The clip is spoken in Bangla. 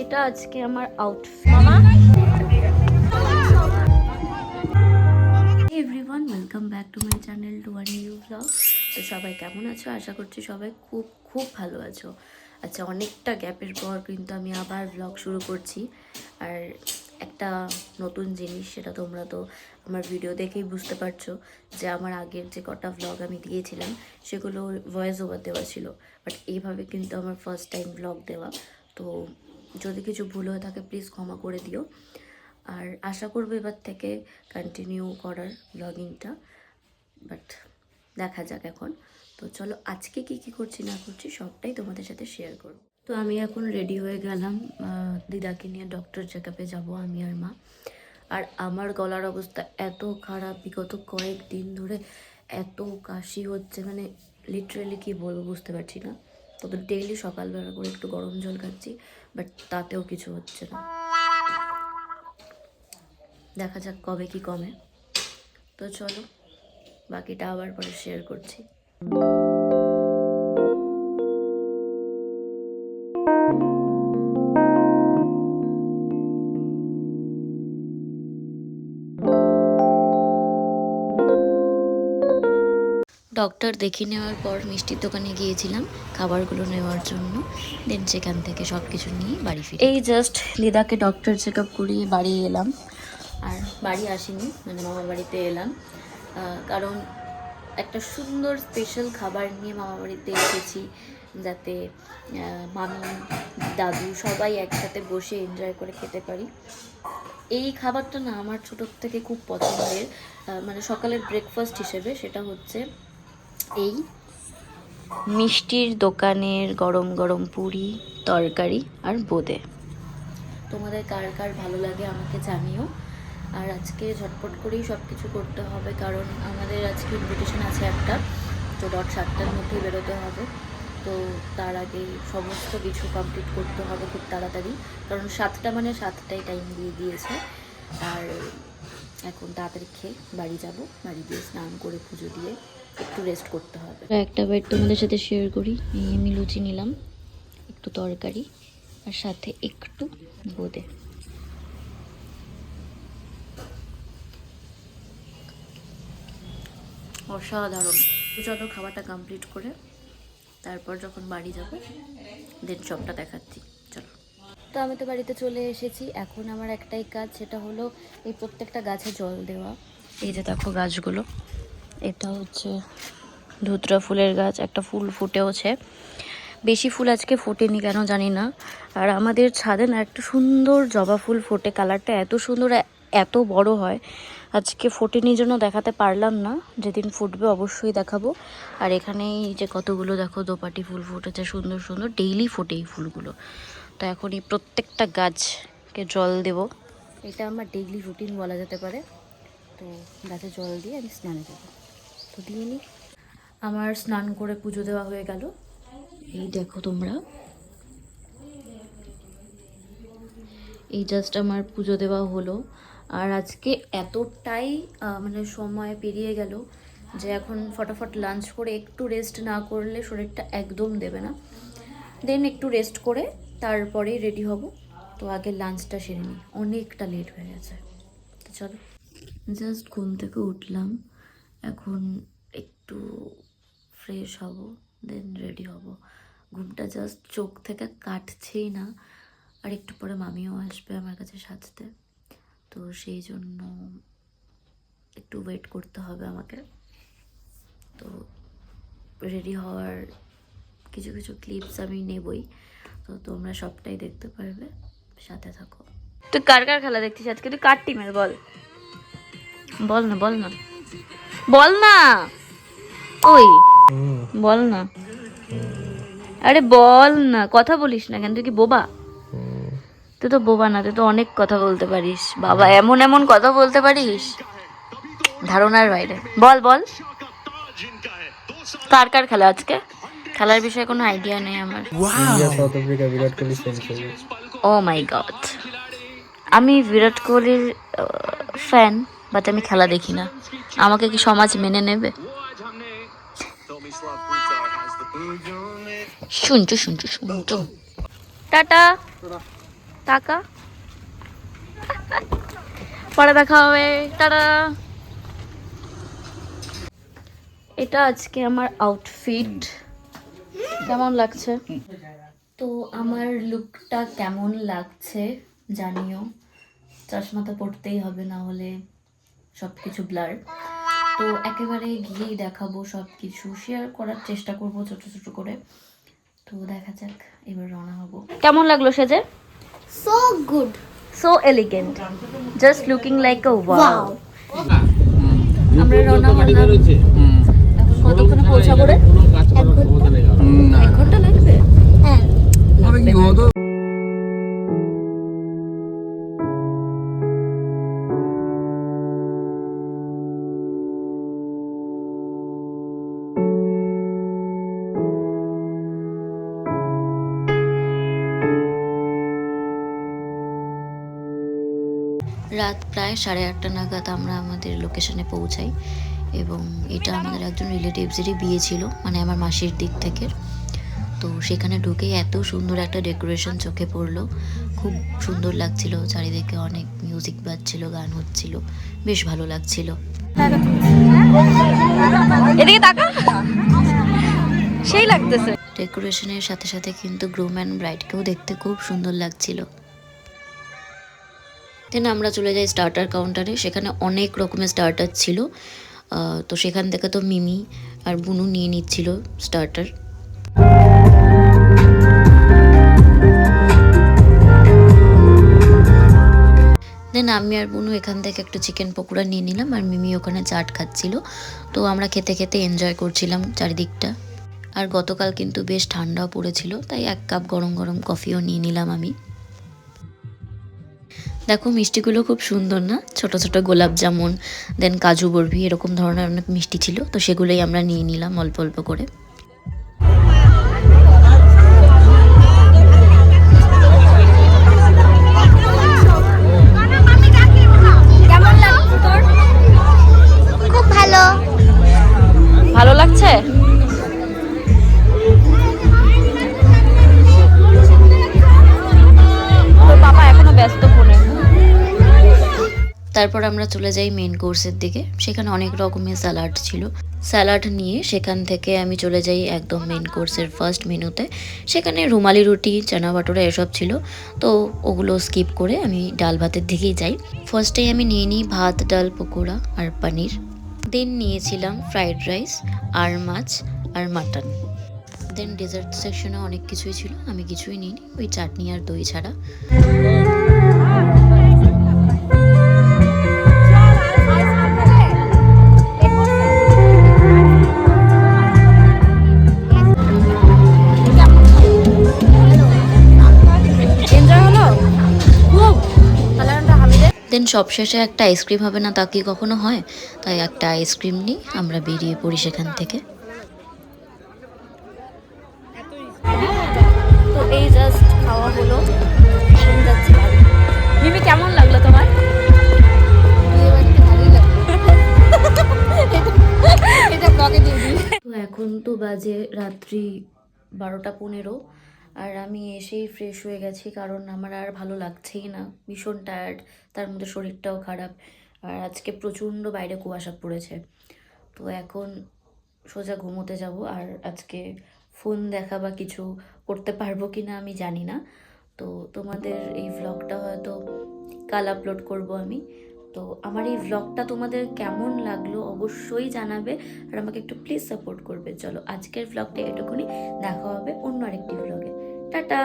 এটা আজকে আমার আউটফিট। মামা everyone, welcome back to my channel to our new vlog. তো সবাই কেমন আছো? আশা করছি সবাই খুব খুব ভালো আছো। আচ্ছা, অনেকটা গ্যাপের পর কিন্তু আমি আবার ব্লগ শুরু করছি। আর একটা নতুন জিনিস, সেটা তোমরা তো আমার ভিডিও দেখেই বুঝতে পারছো যে আমার আগের যে কটা ব্লগ আমি দিয়েছিলাম সেগুলো ভয়েস ওভার দেওয়া ছিল, বাট এইভাবে কিন্তু আমার ফার্স্ট টাইম ব্লগ দেওয়া। তো যদি কিছু ভুল হয়ে থাকে প্লিজ ক্ষমা করে দিও। আর আশা করবো এবার থেকে কন্টিনিউ করার ব্লগিংটা, বাট দেখা যাক এখন। তো চলো আজকে কি করছি না করছি সবটাই তোমাদের সাথে শেয়ার করব। তো আমি এখন রেডি হয়ে গেলাম, দিদাকে নিয়ে ডক্টর চেকআপে যাবো আমি আর মা। আর আমার গলার অবস্থা এত খারাপ, বিগত কয়েকদিন ধরে এত কাশি হচ্ছে, মানে লিটারেলি কি বলবো বুঝতে পারছি না। তো ডেইলি সকালবেলা করে একটু গরম জল খাচ্ছি, বাট তাতেও কিছু হচ্ছে না। দেখা যাক কবে কি কমে। তো চলো বাকিটা আবার পরে শেয়ার করছি। ডক্টর দেখিয়ে নেওয়ার পর মিষ্টির দোকানে গিয়েছিলাম খাবারগুলো নেওয়ার জন্য। দেন সেখান থেকে সব কিছু নিয়ে বাড়ি ফিরি। এই জাস্ট দিদাকে ডক্টর চেক আপ করিয়ে বাড়ি এলাম। আর বাড়ি আসিনি, মানে মামা বাড়িতে এলাম, কারণ একটা সুন্দর স্পেশাল খাবার নিয়ে মামা বাড়িতে এসেছি, যাতে মামি দাদু সবাই একসাথে বসে এনজয় করে খেতে পারি। এই খাবারটা না আমার ছোটোর থেকে খুব পছন্দের, মানে সকালের ব্রেকফাস্ট হিসেবে। সেটা হচ্ছে এই মিষ্টির দোকানের গরম গরম পুরি, তরকারি আর বোঁদে। তোমাদের কার কার ভালো লাগে আমাকে জানিও। আর আজকে ঝটপট করেই সব কিছু করতে হবে, কারণ আমাদের আজকে ইনভিটেশন আছে একটা, তো 7টার মধ্যেই বেরোতে হবে। তো তার আগেই সমস্ত কিছু কমপ্লিট করতে হবে খুব তাড়াতাড়ি, কারণ 7টা মানে 7টাই টাইম দিয়ে দিয়েছে। আর এখন তাড়াতাড়ি খেয়ে বাড়ি যাব, বাড়ি গিয়ে স্নান করে পুজো দিয়ে একটু রেস্ট করতে হবে। একটা বাইট তোমাদের সাথে শেয়ার করি। আমি লুচি নিলাম, একটু তরকারি আর সাথে একটু বোঁদে। অসাধারণ। তো চলো খাবারটা কমপ্লিট করে তারপর যখন বাড়ি যাব দেন সবটা দেখাচ্ছি। চলো। তো আমি তো বাড়িতে চলে এসেছি। এখন আমার একটাই কাজ, সেটা হলো এই প্রত্যেকটা গাছে জল দেওয়া। এই যে দেখো গাছগুলো, এটা হচ্ছে ধুতরা ফুলের গাছ, একটা ফুল ফুটেওছে। বেশি ফুল আজকে ফোটেনি কেন জানি না। আর আমাদের ছাদে না একটা সুন্দর জবা ফুল ফোটে, কালারটা এত সুন্দর, এত বড় হয়। আজকে ফোটেনি জন্য দেখাতে পারলাম না, যেদিন ফুটবে অবশ্যই দেখাবো। আর এখানে এই যে কতগুলো দেখো দোপাটি ফুল ফুটেছে, সুন্দর সুন্দর, ডেইলি ফোটে এই ফুলগুলো। তো এখন এই প্রত্যেকটা গাছকে জল দেব, এটা আমার ডেইলি রুটিন বলা যেতে পারে। তো গাছে জল দিয়ে আমি স্নানে যাবো, তো দিয়ে নিই। আমার স্নান করে পুজো দেওয়া হয়ে গেল। এই দেখো তোমরা, এই জাস্ট আমার পুজো দেওয়া হলো। আর আজকে এতটাই মানে সময় পেরিয়ে গেল যে এখন ফটাফট লাঞ্চ করে একটু রেস্ট না করলে শরীরটা একদম দেবে না। দেন একটু রেস্ট করে তারপরেই রেডি হব। তো আগে লাঞ্চটা সেরে নিই, অনেকটা লেট হয়ে গেছে। তো চলো। জাস্ট ঘুম থেকে উঠলাম, এখন একটু ফ্রেশ হব, দেন রেডি হব। ঘুমটা জাস্ট চোখ থেকে কাটছেই না। আর একটু পরে মামিও আসবে আমার কাছে সাজতে, তো সেই জন্য একটু ওয়েট করতে হবে আমাকে। তো রেডি হওয়ার কিছু কিছু ক্লিপস আমি নেবই, তো তোমরা সবটাই দেখতে পারবে, সাথে থাকো। তুই কার কার খেলা দেখছিস আজকে? তুই কার টিমের বল, বল না বল না বল না, ওই বল না, আরে বল না, কথা বলিস না কেন? তুই কি বোবা? তুই তো বোবা না, তুই তো অনেক কথা বলতে পারিস বাবা, এমন এমন কথা বলতে পারিস ধারণার বাইরে। বল বল, কার কার খেলা আজকে? খেলার বিষয়ে কোনো আইডিয়া নেই আমার। India south Africa Virat Kohli century. ও মাই গড, আমি বিরাট কোহলির ফ্যান, বাট আমি খেলা দেখি না। আমাকে কি সমাজ মেনে নেবে? শুনছো শুনছো শুনছো, টাটা। টাকা পরে দেখা হবে, টাটা। এটা আজকে আমার আউটফিট, কেমন লাগছে? তো আমার লুকটা কেমন লাগছে জানিও, চশমা তো পড়তেই হবে, না হলে সব কিছু ব্লার। তো একেবারে গিয়েই দেখাবো, সব কিছু শেয়ার করার চেষ্টা করব ছোট ছোট করে। তো দেখা যাক, এবার রওনা হব। কেমন লাগলো সেজে? So good. So elegant, just looking like আ ওয়াও। Wow. আমরা রওনা হলাম। এখন কতক্ষণে পৌঁছাবো রে? 1 ঘন্টা লাগবে। হ্যাঁ। রাত প্রায় 8:30 নাগাদ আমরা আমাদের লোকেশনে পৌঁছাই, এবং এটা আমাদের একজন রিলেটিভসেরই বিয়ে ছিল, মানে আমার মাসির দিক থেকে। তো সেখানে ঢুকেই এত সুন্দর একটা ডেকোরেশন চোখে পড়লো, খুব সুন্দর লাগছিল, চারিদিকে অনেক মিউজিক বাজছিল, গান হচ্ছিল, বেশ ভালো লাগছিল। এদিকে তাকা, সেই লাগতেছে। ডেকোরেশনের সাথে সাথে কিন্তু গ্রুম অ্যান্ড ব্রাইডকেও দেখতে খুব সুন্দর লাগছিল। দেন আমরা চলে যাই স্টার্টার কাউন্টারে, সেখানে অনেক রকমের স্টার্টার ছিল। তো সেখান থেকে তো মিমি আর বুনু নিয়ে নিচ্ছিল স্টার্টার। দেন আমি আর বুনু এখান থেকে একটা চিকেন পকোড়া নিয়ে নিলাম, আর মিমি ওখানে চাট খাচ্ছিল। তো আমরা খেতে খেতে এনজয় করছিলাম চারিদিকটা। আর গতকাল কিন্তু বেশ ঠান্ডাও পড়েছিল, তাই 1 কাপ গরম গরম কফিও নিয়ে নিলাম আমি। দেখো মিষ্টিগুলো খুব সুন্দর না, ছোট ছোট গোলাপ জামুন, দেন কাজু বরফি, এরকম ধরনের অনেক মিষ্টি ছিল। তো সেগুলোই আমরা নিয়ে নিলাম অল্প অল্প করে। কেমন লাগছে তোর? খুব ভালো। ভালো লাগছে? তোর পাপা এখনো ব্যস্ত ফোনে। তারপর আমরা চলে যাই মেন কোর্সের দিকে, সেখানে অনেক রকমের স্যালাড ছিল। স্যালাড নিয়ে সেখান থেকে আমি চলে যাই একদম মেন কোর্সের ফার্স্ট মেনুতে। সেখানে রুমালি রুটি, চানা বাটোরা এসব ছিল, তো ওগুলো স্কিপ করে আমি ডাল ভাতের দিকেই যাই। ফার্স্টেই আমি নিয়ে নিই ভাত, ডাল, পকোড়া আর পনির। দেন নিয়েছিলাম ফ্রাইড রাইস আর মাছ আর মাটন। দেন ডেজার্ট সেকশনে অনেক কিছুই ছিল, আমি কিছুই নিইনি, ওই চাটনি আর দই ছাড়া। দেন সবশেষে একটা আইসক্রিম হবে না তা কি কখনো হয়, তাই একটা আইসক্রিম নিই, আমরা বেরিয়ে পড়ি সেখান থেকে। তো এই জাস্ট খাওয়া হলো, যাচ্ছি বাড়ি। মিমি কেমন লাগলো তোমার? তো এখন তো বাজে রাত্রি 12:15, আর আমি এসেই ফ্রেশ হয়ে গেছি, কারণ আমার আর ভালো লাগছেই না, ভীষণ টায়ার্ড, তার মধ্যে শরীরটাও খারাপ, আর আজকে প্রচণ্ড বাইরে কুয়াশা পড়েছে। তো এখন সোজা ঘুমোতে যাব, আর আজকে ফোন দেখা বা কিছু করতে পারবো কি না আমি জানি না। তো তোমাদের এই ভ্লগটা হয়তো কাল আপলোড করব আমি। তো আমার এই ভ্লগটা তোমাদের কেমন লাগলো অবশ্যই জানাবে, আর আমাকে একটু প্লিজ সাপোর্ট করবে। চলো আজকের ভ্লগটা এটুকুনি, দেখা হবে অন্য আরেকটি ভ্লগে। টাটা।